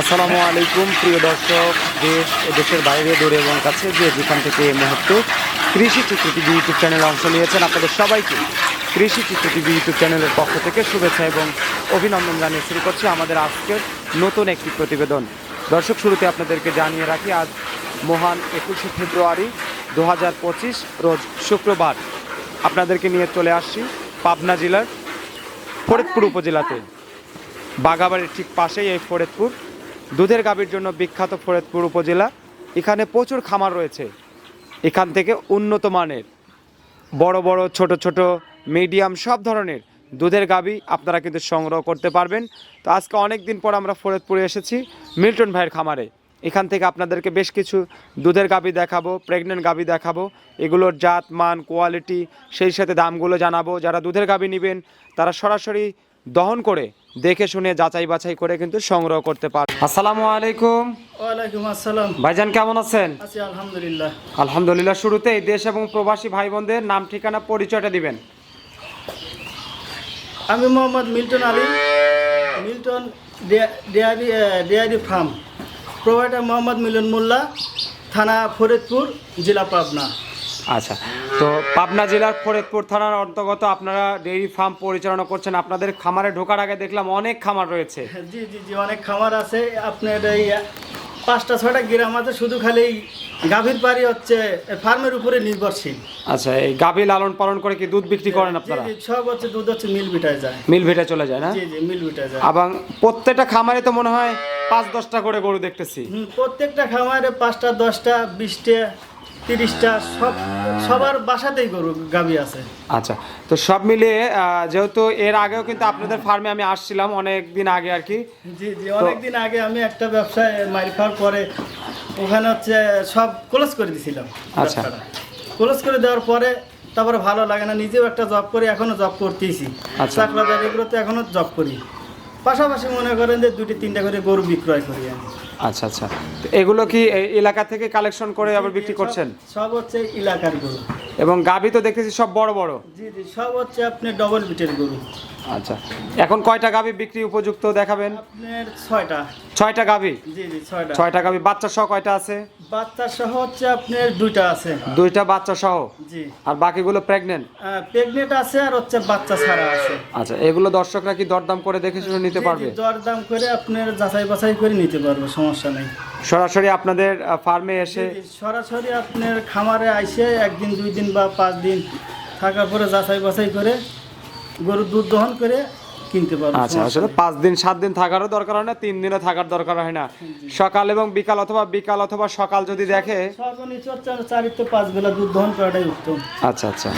আসসালামু আলাইকুম প্রিয় দর্শক, দেশ ও দেশের বাইরে দূরে এবং কাছে যে যেখান থেকে এই মুহূর্তে কৃষি চিত্র টিভি ইউটিউব চ্যানেলে অংশ নিয়েছেন আপনাদের সবাইকে কৃষি চিত্র টিভি ইউটিউব চ্যানেলের পক্ষ থেকে শুভেচ্ছা এবং অভিনন্দন জানিয়ে শুরু করছি আমাদের আজকের নতুন একটি প্রতিবেদন। দর্শক, শুরুতে আপনাদেরকে জানিয়ে রাখি আজ মহান 21শে ফেব্রুয়ারি 2025 রোজ শুক্রবার আপনাদেরকে নিয়ে চলে আসছি পাবনা জেলার ফরিদপুর উপজেলাতে। বাঘাবাড়ির ঠিক পাশেই এই ফরিদপুর, দুধের গাভীর জন্য বিখ্যাত ফরিদপুর উপজেলা। এখানে প্রচুর খামার রয়েছে। এখান থেকে উন্নত মানের বড় বড় ছোট ছোট মিডিয়াম সব ধরনের দুধের গাভী আপনারা কিন্তু সংগ্রহ করতে পারবেন। তো আজকে অনেক দিন পর আমরা ফরিদপুরে এসেছি মিল্টন ভাইয়ের খামারে। এখান থেকে আপনাদেরকে বেশ কিছু দুধের গাভী দেখাবো, প্রেগনেন্ট গাভী দেখাবো, এগুলোর জাত মান কোয়ালিটি, সেই সাথে দামগুলো জানাবো। যারা দুধের গাভী নেবেন তারা সরাসরি দহন করে দেখে শুনে যাচাই বাছাই করে কিন্তু সংগ্রহ করতে পারে। আসসালামু আলাইকুম। ওয়ালাইকুম আসসালাম। ভাইজান কেমন আছেন? আছি আলহামদুলিল্লাহ। আলহামদুলিল্লাহ। শুরুতেই দেশ এবং প্রবাসী ভাই বোনদের নাম ঠিকানা পরিচয়টা দিবেন। আমি Mohammad Milton Ali, Milton dairy farm, provider Mohammad Milon Molla, থানা ফরিদপুর, জেলা পাবনা। আচ্ছা, তো পাবনা জেলার ফরিদপুর থানার অন্তর্গত আপনারা ডেইরি ফার্ম পরিচালনা করছেন। আপনাদের খামারে ঢোকার আগে দেখলাম অনেক খামার রয়েছে। জি জি জি, অনেক খামার আছে। আপনার এই 5-6টা গ্রাম আছে, শুধু খালি গাভীর পাড়ি হচ্ছে ফার্মের উপরে নির্ভরশীল। আচ্ছা, এই গাভী লালন পালন করে কি দুধ বিক্রি করেন আপনারা? জি, সব হচ্ছে দুধ হচ্ছে মিল বিটায় যায়। মিল ভেটে চলে যায় না? জি জি, মিল বিটায় যায়। এবং প্রত্যেকটা খামারে তো মনে হয় 5-10টা করে গরু দেখতেছি। প্রত্যেকটা খামারে 5টা 10টা 20টা 30টা সবার বাসাতেই গরু গাভী আছে। আচ্ছা, তো সব মিলিয়ে যেহেতু এর আগেও কিন্তু আপনাদের ফার্মে আমি আসছিলাম অনেক দিন আগে আর কি। জি জি, অনেকদিন আগে আমি একটা ব্যবসায় মারিফার পরে ওখানে হচ্ছে সব ক্লোজ করে দিয়েছিলাম। আচ্ছা, ক্লোজ করে দেওয়ার পরে তারপরে ভালো লাগে না, নিজেও একটা জব করি, এখনো জব করতেইছি। আচ্ছা। চাকরাদার এগুলোতে এখনো জব করি, পাশাপাশি মনে করেন যে 2-3টা করে গরু বিক্রয় করি আমি। আচ্ছা আচ্ছা, তো এগুলো কি এই এলাকা থেকে কালেকশন করে আবার বিক্রি করছেন? সব হচ্ছে এলাকার গরু। এবং গাভী তো দেখতেছি সব বড় বড়। জি জি, সব হচ্ছে আপনি ডবল বিটের গরু। আচ্ছা, এখন কয়টা গাভী বিক্রি উপযুক্ত দেখাবেন? আপনার 6টা। 6টা গাভী? জি জি, 6টা। 6টা গাভী বাচ্চা সহ কয়টা আছে? বাচ্চা সহ হচ্ছে আপনার 2টা আছে। 2টা বাচ্চা সহ? জি। আর বাকিগুলো প্রেগনেন্ট? প্রেগনেন্ট আছে আর হচ্ছে বাচ্চা ছাড়া আছে। আচ্ছা, এগুলো দর্শকরা কি দরদাম করে দেখে শুনে নিতে পারবে? দরদাম করে আপনার যাচাই বাছাই করে নিতে পারবে, সমস্যা নেই। সরাসরি আপনাদের ফার্মে এসে? জি, সরাসরি আপনার খামারে আইসে 1 দিন 2 দিন বা 5 দিন থাকার পরে যাচাই বাছাই করে গরু দুধ দহন করে কিনতে পারবে। আচ্ছা, আসলে 5 দিন 7 দিন থাকারও দরকার হয় না, 3 দিনও থাকার দরকার হয় না। সকাল এবং বিকাল অথবা সকাল যদি দেখে সর্বনিম্ন 4-5 বেলা দুধ দহন করাটাই উত্তম। আচ্ছা আচ্ছা,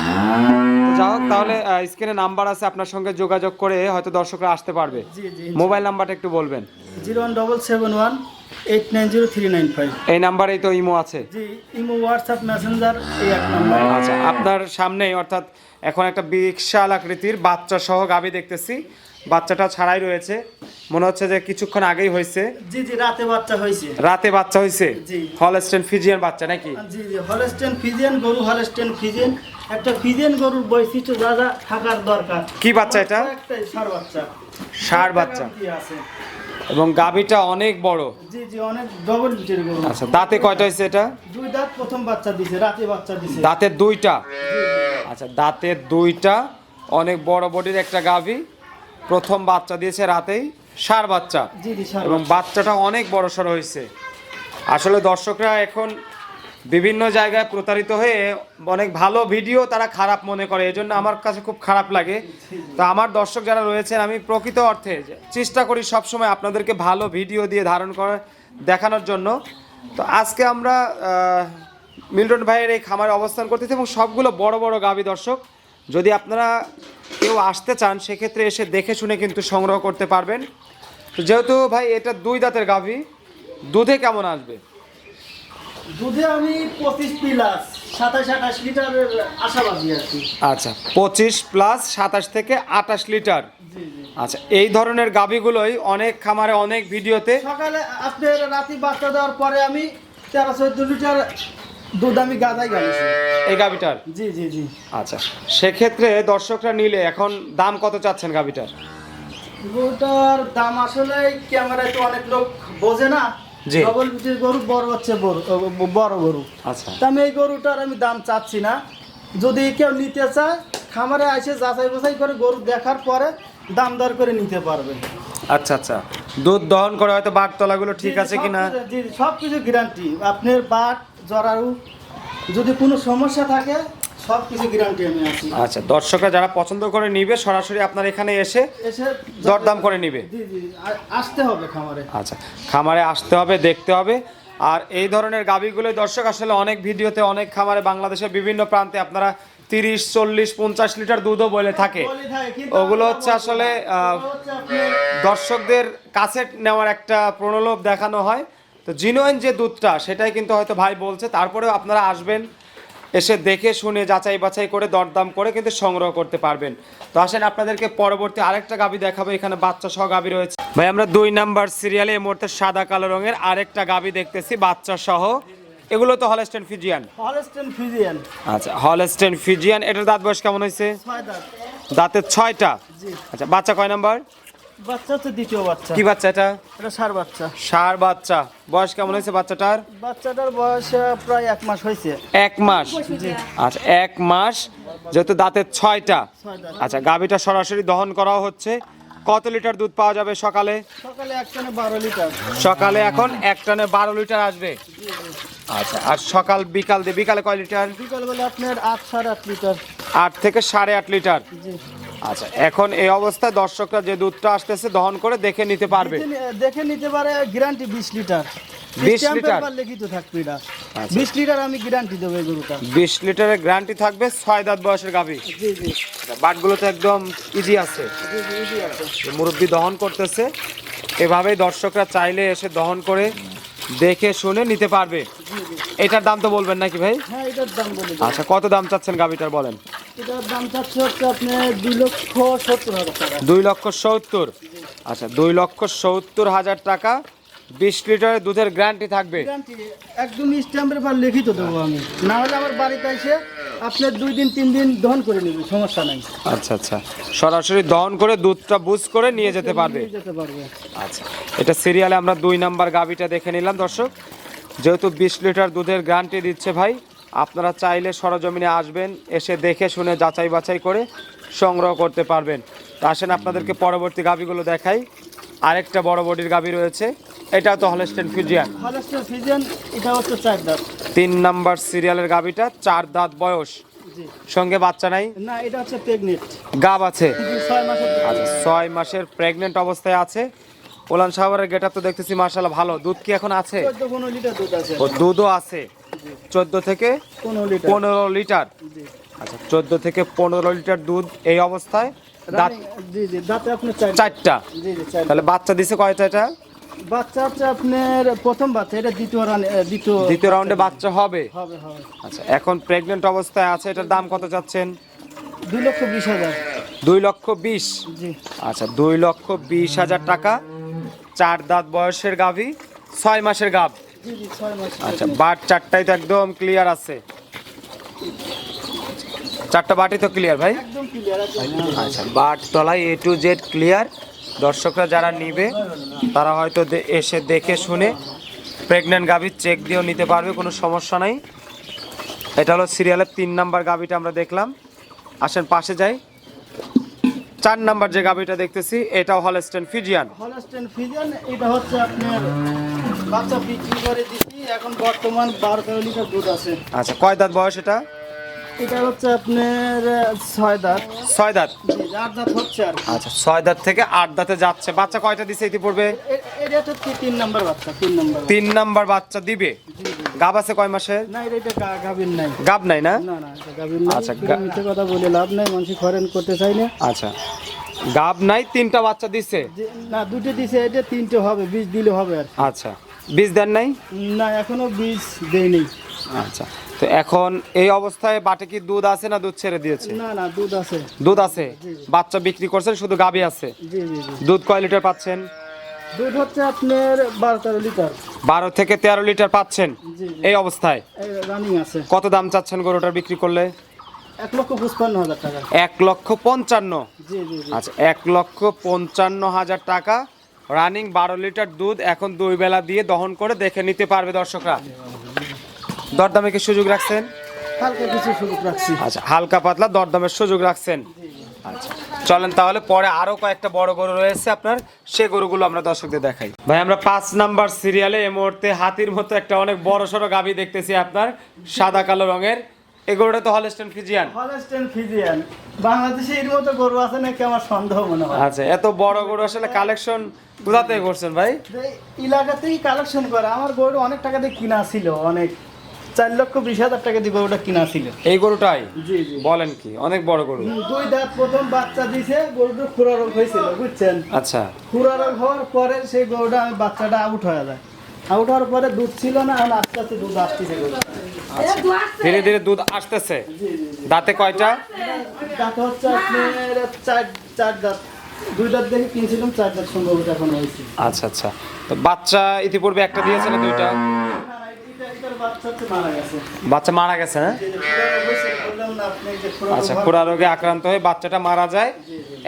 যাই হোক, তাহলে স্ক্রিনে নাম্বার আছে, আপনার সঙ্গে যোগাযোগ করে হয়তো দর্শকরা আসতে পারবে। জি জি, মোবাইল নাম্বারটা একটু বলবেন। 01771890395। এই নাম্বারেই তো ইমো আছে? জি, ইমো, হোয়াটসঅ্যাপ, মেসেঞ্জার এই এক নাম্বার। আচ্ছা, আপনার সামনেই অর্থাৎ এখন একটা বিশাল আকৃতির বাচ্চা সহ গাভী দেখতেছি। বাচ্চাটা ছাড়াই রয়েছে, মনে হচ্ছে যে কিছুক্ষণ আগেই হয়েছে। জি জি, রাতে বাচ্চা হয়েছে। রাতে বাচ্চা হয়েছে? জি। হলস্টেইন ফ্রিজিয়ান বাচ্চা নাকি? জি জি, হলস্টেইন ফ্রিজিয়ান গরু। হলস্টেইন ফ্রিজিয়ান, একটা ফ্রিজিয়ান গরুর বৈশিষ্ট্য যা যা থাকার দরকার। কি বাচ্চা এটা? একটাই ষাঁড় বাচ্চা। ষাঁড় বাচ্চা। আছে। এবং গাভীটা অনেক বড়। জি জি, অনেক ডবল বিটের গরু। আচ্ছা, দাঁতে কয়টা হয়েছে এটা? 2 দাঁত, প্রথম বাচ্চা দিছে, রাতে বাচ্চা দিছে। দাঁতে 2টা? জি জি। আচ্ছা, দাঁতে 2টা, অনেক বড় বডির একটা গাভী, প্রথম বাচ্চা দিয়েছে রাতেই, ষাঁড় বাচ্চা। জি জি, ষাঁড় এবং বাচ্চা। বাচ্চাটা অনেক বড় সড়ো হয়েছে। আসলে দর্শকরা এখন বিভিন্ন জায়গায় প্রতারিত হয়ে অনেক ভালো ভিডিও তারা খারাপ মনে করে, এজন্য আমার কাছে খুব খারাপ লাগে। তো আমার দর্শক যারা রয়েছেন, আমি প্রকৃত অর্থে চেষ্টা করি সবসময় আপনাদেরকে ভালো ভিডিও দিয়ে ধারণ করে দেখানোর জন্য। তো আজকে আমরা মিল্টন ভাইয়ের এই খামারে অবস্থান করতেছি এবং সবগুলো বড় বড় গাভী। দর্শক, যদি আপনারা কেউ আসতে চান সেক্ষেত্রে এসে দেখে শুনে কিন্তু সংগ্রহ করতে পারবেন। তো যেহেতু ভাই এটা 2 দাঁতের গাভী, দুধে কেমন আসবে? দুধে আমি 25 প্লাস 27-28 লিটারের আশাবাদী আর কি। আচ্ছা, 25 প্লাস 27 থেকে 28 লিটার। জি জি। আচ্ছা, এই ধরনের গাভীগুলোই অনেক খামারে অনেক ভিডিওতে। সকালে আপনার রাতে বাচ্চা দেওয়ার পরে আমি 13-14 লিটার দুধ আমি গাদাই গাড়িছি এই গাভীটার? জি জি জি। আচ্ছা, সেক্ষেত্রে দর্শকরা নিলে এখন দাম কত চাচ্ছেন গাভীটার? গরুটার দাম আসলে ক্যামেরায় তো অনেক লোক বোঝে না। জি। ডবল বিটের গরু বড় হচ্ছে বড় গরু। আচ্ছা তা আমি এই গরুটার আমি দাম চাচ্ছি না। যদি কেউ নিতে চায় খামারে এসে যাচাই বাছাই করে গরু দেখার পরে দাম দর করে নিতে পারবে। আচ্ছা আচ্ছা, দুধ দহন করে হয়তো বাট তলাগুলো ঠিক আছে কিনা? জি সব কিছু গ্যারান্টি। আপনার বাট জরায়ু যদি কোনো সমস্যা থাকে সব কিছু গ্যারান্টি আমি আছি। আচ্ছা, দর্শকরা যারা পছন্দ করে নিবে সরাসরি আপনার এখানে এসে এসে দরদাম করে নিবে। জি জি আসতে হবে খামারে। আচ্ছা, খামারে আসতে হবে, দেখতে হবে। আর এই ধরনের গাভীগুলো দর্শক আসলে অনেক ভিডিওতে অনেক খামারে বাংলাদেশের বিভিন্ন প্রান্তে আপনারা 30, 40, 50 লিটার দুধও বলে থাকে। ওগুলো হচ্ছে আসলে দর্শকদের কাছে নেওয়ার একটা প্রলোভ দেখানো হয়। তো জিনুইন যে দুধটা সেটাই কিন্তু হয়তো ভাই বলছে, তারপরেও আপনারা আসবেন, এসে দেখে শুনে যাচাই বাছাই করে দরদাম করে কিন্তু সংগ্রহ করতে পারবেন। তো আসেন আপনাদেরকে পরবর্তী আরেকটা গাভী দেখাবো। এখানে বাচ্চা সহ গাভী রয়েছে ভাই। আমরা 2 নাম্বার সিরিয়ালে এই মুহূর্তে সাদা কালো রঙের আরেকটা গাভী দেখতেছি বাচ্চা সহ। এগুলো তো হলস্টেইন ফ্রিজিয়ান। Holstein Friesian. আচ্ছা, হলস্টেইন ফ্রিজিয়ান। এটার দাঁত বয়স কেমন হয়েছে? 6 দাঁত। দাঁতের 6টা। জি। আচ্ছা, বাচ্চা কয় নাম্বার? বাচ্চা হচ্ছে দ্বিতীয় বাচ্চা। কি বাচ্চা এটা? এটা ষাঁড় বাচ্চা। ষাঁড় বাচ্চা। বয়স কেমন হয়েছে বাচ্চাটার? বাচ্চাটার বয়স প্রায় 1 মাস হয়েছে। 1 মাস। আচ্ছা, 1 মাস, যেহেতু দাঁতের 6টা। 6 দাঁত। আচ্ছা, গাভীটা সরাসরি দহন করা হচ্ছে। কত লিটার দুধ পাওয়া যাবে সকালে? সকালে এক টানে 12 লিটার। সকালে এখন এক টানে 12 লিটার আসবে। আচ্ছা, আর সকাল বিকাল দিয়ে বিকালে কয় লিটার? বিকাল বেলা আপনার 8 8.5 লিটার। 8 থেকে 8.5 লিটার। জি। আচ্ছা, এখন এই অবস্থায় দর্শকরা যে দুধটা আসতেছে দহন করে দেখে নিতে পারবে। দেখে নিতে পারে। Guarantee 20 litre. 20 লিটার লিখিত থাকবে এটা। আচ্ছা। 20 লিটার আমি গ্যারান্টি দেবো এই গরুটা। 20 লিটারের গ্যারান্টি থাকবে। 6 দাঁত বয়সের গাভী। জি জি। বাটগুলো তো একদম ইজি আছে। জি জি ইজি আছে। মুরব্বি দহন করতেছে। এভাবেই দর্শকরা চাইলে এসে দহন করে দেখে শুনে নিতে পারবে। এটার দাম তো বলবেন নাকি ভাই? হ্যাঁ এটার দাম বলে দিন। আচ্ছা, কত দাম চাচ্ছেন গাভীটার বলেন? এটার দাম চাচ্ছে হচ্ছে আপনার 2,70,000 টাকা। 2,70,000। আচ্ছা, 2,70,000 টাকা। 20 লিটারের দুধের গ্যারান্টি থাকবে। গ্যারান্টি একদম স্ট্যাম্পের পর লিখিত দেবো আমি। না হলে আমার বাড়িতে এসে আপনার 2 দিন 3 দিন দহন করে নেবে, সমস্যা নাই। আচ্ছা আচ্ছা, সরাসরি দহন করে দুধটা বুঝ করে নিয়ে যেতে পারবে। নিয়ে যেতে পারবে। আচ্ছা, এটা সিরিয়ালে আমরা 2 নাম্বার গাভীটা দেখে নিলাম দর্শক। যেহেতু 20 লিটার দুধের গ্যারান্টি দিচ্ছে ভাই, আপনারা চাইলে সরজমিনে আসবেন, এসে দেখে শুনে যাচাই বাছাই করে সংগ্রহ করতে পারবেন। তো আসেন আপনাদেরকে পরবর্তী গাভীগুলো দেখাই। আরেকটা বড় বডির গাভী রয়েছে, এটাও তো হলস্টেইন ফ্রিজিয়ান। Holstein Friesian. এটা হচ্ছে 4 দাঁত। 3 নাম্বার সিরিয়ালের গাভীটা, 4 দাঁত বয়স। জি। সঙ্গে বাচ্চা নাই? না এটা হচ্ছে প্রেগনেন্ট। গাব আছে। 6 মাসের। আচ্ছা, 6 মাসের প্রেগনেন্ট অবস্থায় আছে। ওলান সাহাবারের গেটআপ তো দেখতেছি মাশাআল্লাহ ভালো। দুধ কি এখন আছে? 14-15 লিটার দুধ আছে। ও দুধও আছে। 14 থেকে 15 লিটার। 15 লিটার। জি। আচ্ছা, 14 থেকে 15 লিটার দুধ এই অবস্থায়। দাঁত জি জি দাঁতে আপনি 4টা। 4টা। জি জি 4টা। তাহলে বাচ্চা দিছে কয়টা এটা? বাচ্চা হচ্ছে আপনার প্রথম বাচ্চা। এটা দ্বিতীয় রাউন্ডে বাচ্চা হবে। হবে হবে। আচ্ছা, এখন প্রেগনেন্ট অবস্থায় আছে। এটার দাম কত চাচ্ছেন? 2,20,000। 2,20,000। জি। আচ্ছা, 2,20,000 টাকা। 4 দাঁত বয়সের গাভী, 6 মাসের গাভ। জি জি 6 মাস। আচ্ছা, বাট 4টাই তো একদম ক্লিয়ার আছে। 4টা বাটই তো ক্লিয়ার ভাই। একদম ক্লিয়ার আছে। আচ্ছা, বাট তলায় A to Z ক্লিয়ার। দর্শকরা যারা নিবে তারা হয়তো এসে দেখে শুনে প্রেগন্যান্ট গাভীর চেক দিয়েও নিতে পারবে, কোনো সমস্যা নাই। এটা হলো সিরিয়ালের 3 নাম্বার গাভীটা আমরা দেখলাম। আসেন পাশে যাই। 4 নাম্বার যে গাভীটা দেখতেছি এটাও হলস্টেইন ফ্রিজিয়ান। Holstein Friesian. এটা হচ্ছে আপনার বাচ্চা বিক্রি করে দিছি। এখন বর্তমান 12-13 লিটার দুধ আছে। আচ্ছা, কয় দাঁত বয়স এটা? এটা হচ্ছে আপনার 6 দাঁত। 6 দাঁত। জি 8 দাঁত হচ্ছে আর। আচ্ছা, 6 দাঁত থেকে 8 দাঁতে যাচ্ছে। বাচ্চা কয়টা দিছে ইতিপূর্বে? এটা হচ্ছে 3 নাম্বার বাচ্চা। 3 নাম্বার। 3 নাম্বার বাচ্চা দিবে। জি জি। গাব আছে কয় মাসের? না এটা গাভীর নাই। গাব নাই না? না না এটা গাভীর নাই। আচ্ছা, মিথ্যে কথা বলে লাভ নাই, মানুষ খরেন করতে চাই না। আচ্ছা, গাব নাই, 3টা বাচ্চা দিছে। না 2টে দিছে, এটা 3টে হবে, বীজ দিলে হবে আর। আচ্ছা, বীজ দেন নাই? না এখনো বীজ দেয়নি। আচ্ছা, তো এখন এই অবস্থায় বাটে কি দুধ আছে না দুধ ছেড়ে দিয়েছে? না না দুধ আছে। দুধ আছে। বাচ্চা বিক্রি করছেন, শুধু গাবি আছে। জি জি জি। দুধ কয় লিটার পাচ্ছেন? দুধ হচ্ছে আপনার 12-13 লিটার। 12 থেকে 13 লিটার পাচ্ছেন জি জি। এই অবস্থায়। রানিং আছে। কত দাম চাচ্ছেন গরুটার বিক্রি করলে? 1,55,000 টাকা। 1,55,000। জি জি জি। আচ্ছা, 1,55,000 টাকা রানিং 12 লিটার দুধ এখন 2 বেলা দিয়ে দহন করে দেখে নিতে পারবে দর্শকরা। দরদামে কি সুযোগ রাখছেন? হালকা কিছু সুযোগ রাখছি। আচ্ছা, হালকা পাতলা দরদামের সুযোগ রাখছেন। আচ্ছা, চলেন তাহলে পরে আরো কয়েকটা বড় গরু রয়েছে আপনার, সে গরুগুলো আমরা দর্শকদের দেখাই। ভাই আমরা 5 নাম্বার সিরিয়ালে এই মুহূর্তে হাতির মতো একটা অনেক বড় সড়ো গাভী দেখতেছি আপনার, সাদা কালো রঙের। এই গরুটা তো হলস্টেইন ফ্রিজিয়ান। Holstein Friesian. বাংলাদেশে এর মতো গরু আছে নাকি আমার সন্দেহ মনে হয়। আচ্ছা, এত বড় গরু আসলে কালেকশন কোথা থেকে করছেন ভাই? যে এলাকাতেই কালেকশন করে। আমার গরু অনেক টাকা দিয়ে কিনা ছিল, অনেক 4,20,000 টাকা দিয়ে গরুটা কিনা ছিল। এই গরুটাই? জি জি। বলেন কি, অনেক বড় গরু। 2 দাঁত প্রথম বাচ্চা দিছে, গরুটা খুরা রোগ হয়েছিল বুঝছেন। আচ্ছা, খুরা রোগ হওয়ার পরে সেই গরুটা আমি বাচ্চাটা আউট হয়ে যায়। আউট হওয়ার পরে দুধ ছিল না, এখন আস্তে আস্তে দুধ আসতেছে গরুটা। ধীরে ধীরে দুধ আসতেছে। জি জি জি। দাঁতে কয়টা? দাঁত হচ্ছে আপনার চার দাঁত। 2 দাঁত দেখে কিনছিলাম, 4 দাঁত সম্ভবত এখন হয়েছে। আচ্ছা আচ্ছা, তো বাচ্চা ইতিপূর্বে একটা দিয়েছে না দুইটা? এটার বাচ্চা হচ্ছে মারা গেছে। বাচ্চা মারা গেছে না? যে খুরা রোগ হয়েছে, বললাম না আপনি যে খুরা রোগ আচ্ছা, হওয়ার- খুরা রোগে আক্রান্ত হয়ে বাচ্চাটা মারা যায়।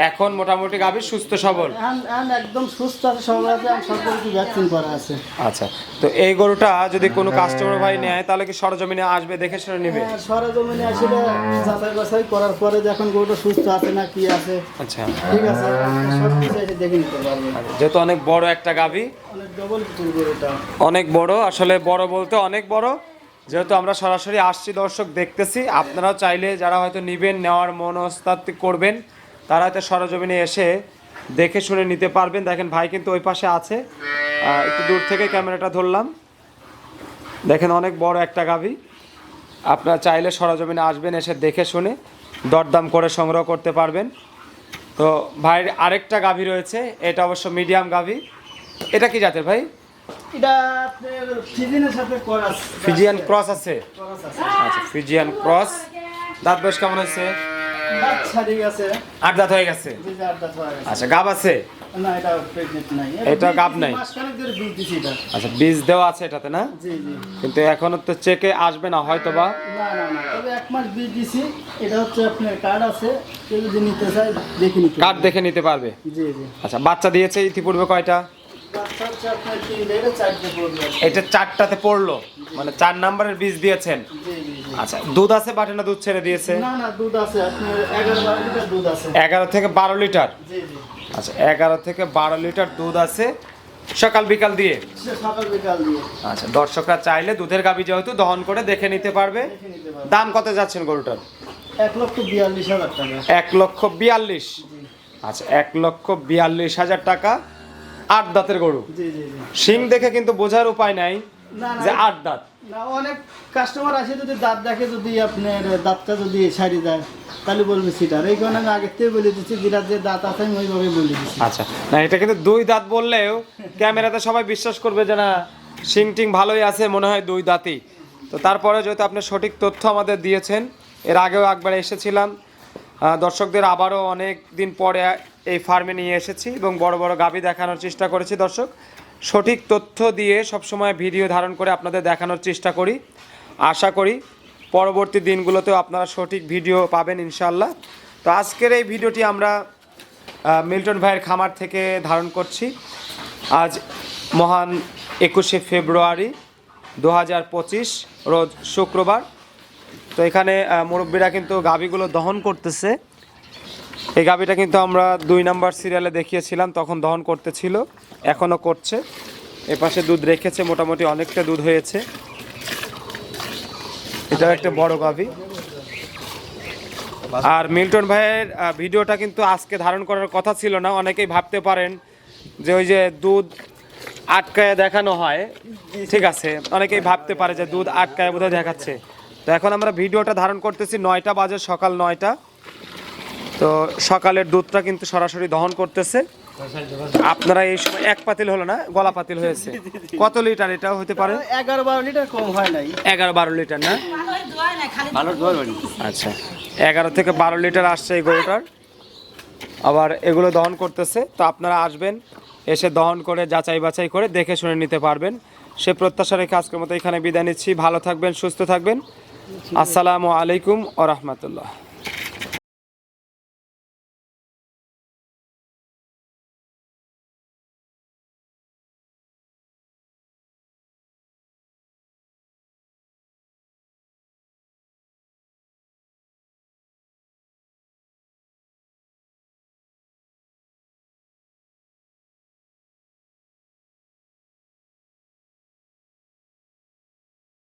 এখন মোটামুটি গাভী সুস্থ সবল। এখন একদম সুস্থ আছে, সব আছে, আর সব কিছু ভ্যাকসিন করা আছে। আচ্ছা, তো এই গরুটা যদি কোনো কাস্টমার ভাই নেয় তাহলে কি সরজমিনে আসবে, দেখে শুনে নেবে? হ্যাঁ, সরেজমিনে আসলে যাচাই বাছাই করার পরে যখন গরুটা সুস্থ আছে না কি আছে, আচ্ছা, ঠিক আছে, সব কিছু এসে দেখে নিতে পারবে। যেহেতু অনেক বড় একটা গাভী, অনেক ডবল গরুটা। অনেক বড়, আসলে বড় বলতে অনেক বড়। যেহেতু আমরা সরাসরি আসছি দর্শক, দেখতেছি, আপনারাও চাইলে যারা হয়তো নিবেন, নেওয়ার মনস্তাত্ত্বিক করবেন, তারা হয়তো সরজমিনে এসে দেখে শুনে নিতে পারবেন। দেখেন ভাই কিন্তু ওই পাশে আছে, একটু দূর থেকে ক্যামেরাটা ধরলাম। দেখেন অনেক বড় একটা গাভী, আপনারা চাইলে সরজমিনে আসবেন, এসে দেখে শুনে দরদাম করে সংগ্রহ করতে পারবেন। তো ভাইয়ের আরেকটা গাভী রয়েছে, এটা অবশ্য মিডিয়াম গাভী। এটা কি জাতের ভাই? এটা আপনার ফিজিনের সাথে করাস। ফিজিয়ান ক্রস আছে? করাস আছে। আচ্ছা, ফিজিয়ান ক্রস। দাঁত বয়স কেমন হয়েছে? দাঁত ছাড়ি গেছে। 8 দাঁত হয়ে গেছে। যে যার দাঁত হয়ে গেছে। আচ্ছা, গাব আছে? না, এটা প্রেগনেন্ট নাই। এটা গাব নাই? মাসখানেক ধরে বীজ দিছি এটা। আচ্ছা, বীজ দেওয়া আছে এটাতে না? জি জি। কিন্তু এখনো তো চেকে আসবে না হয়তো বা। না না না, তবে 1 মাস বীজ দিছি। এটা হচ্ছে আপনার কার্ড আছে, কেউ যদি নিতে চায় দেখে নিতে কার্ড পারবে। দেখে নিতে পারবে। জি জি। আচ্ছা, বাচ্চা দিয়েছে ইতিপূর্বে কয়টা? বাচ্চা হচ্ছে আপনার 3 এটা 4টে পড়বে। এটা 4টাতে পড়লো, মানে 4 নাম্বারের বীজ দিয়েছেন। জি জি জি। আচ্ছা, দুধ আছে বাটে না দুধ ছেড়ে দিয়েছে? না না, দুধ আছে আপনার 11-12 লিটার দুধ আছে। 11 থেকে 12 লিটার। জি জি। আচ্ছা, 11 থেকে 12 লিটার দুধ আছে সকাল বিকাল দিয়ে। সে সকাল বিকাল দিয়ে আচ্ছা, দর্শকরা চাইলে দুধের গাভী যেহেতু দহন করে দেখে নিতে পারবে। দেখে নিতে পারবে। দাম কত যাচ্ছেন গরুটার? 1,42,000 টাকা। 1,42,000। আচ্ছা, 1,42,000 টাকা। 8 দাঁতের গরু। জি জি জি। শিং দেখে কিন্তু বোঝার উপায় নাই না না, যে 8 দাঁত। না, অনেক কাস্টমার আসে যদি দাঁত দেখে, যদি আপনার দাঁতটা যদি সারি যায় তাহলে বলবে সিটার। এই কারণে আমি আগের থেকে বলে দিচ্ছি, যেটা যে দাঁত আছে আমি ওইভাবে বলে দিচ্ছি। আচ্ছা, না এটা কিন্তু 2 দাঁত বললেও ক্যামেরাতে সবাই বিশ্বাস করবে যে না শিং টিং ভালোই আছে, মনে হয় 2 দাঁতই। তো তারপরে যেহেতু আপনি সঠিক তথ্য আমাদের দিয়েছেন, এর আগেও একবার এসেছিলাম, দর্শকদের আবারও অনেক দিন পরে এই ফার্মে নিয়ে এসেছি এবং বড় বড় গাভী দেখানোর চেষ্টা করেছি। দর্শক, সঠিক তথ্য দিয়ে সবসময় ভিডিও ধারণ করে আপনাদের দেখানোর চেষ্টা করি। আশা করি পরবর্তী দিনগুলোতেও আপনারা সঠিক ভিডিও পাবেন ইনশাল্লাহ। তো আজকের এই ভিডিওটি আমরা মিল্টন ভাইয়ের খামার থেকে ধারণ করছি। আজ মহান 21শে ফেব্রুয়ারি 2025 রোজ শুক্রবার। তো এখানে মুরব্বীরা কিন্তু গাভীগুলো দহন করতেছে। এই গাভীটা কিন্তু আমরা 2 নাম্বার সিরিয়ালে দেখিয়েছিলাম, তখন দহন করতেছিল, এখনও করছে। এপাশে দুধ রেখেছে, মোটামুটি অনেকটা দুধ হয়েছে। এটাও একটা বড় গাভী। আর মিল্টন ভাইয়ের ভিডিওটা কিন্তু আজকে ধারণ করার কথা ছিল না। অনেকেই ভাবতে পারেন যে ওই যে দুধ আটকায় দেখানো হয়, ঠিক আছে, অনেকেই ভাবতে পারে যে দুধ আটকায় বোধহয় দেখাচ্ছে। তো এখন আমরা ভিডিওটা ধারণ করতেছি 9টা বাজে, সকাল 9টা। তো সকালের দুধটা কিন্তু সরাসরি দহন করতেছে। আপনারা এই সময় 1 পাতিল হলো না, গলা পাতিল হয়েছে। কত লিটার এটাও হতে পারে? 11-12 লিটার কম হয় নাই। 11-12 লিটার না? আচ্ছা, 11 থেকে 12 লিটার আসছে এই গরুটার। আবার এগুলো দহন করতেছে। তো আপনারা আসবেন, এসে দহন করে যাচাই বাছাই করে দেখে শুনে নিতে পারবেন। সে প্রত্যাশা রেখে আজকের মতো এখানে বিদায় নিচ্ছি। ভালো থাকবেন, সুস্থ থাকবেন। আসসালামু আলাইকুম ওয়া রাহমাতুল্লাহ।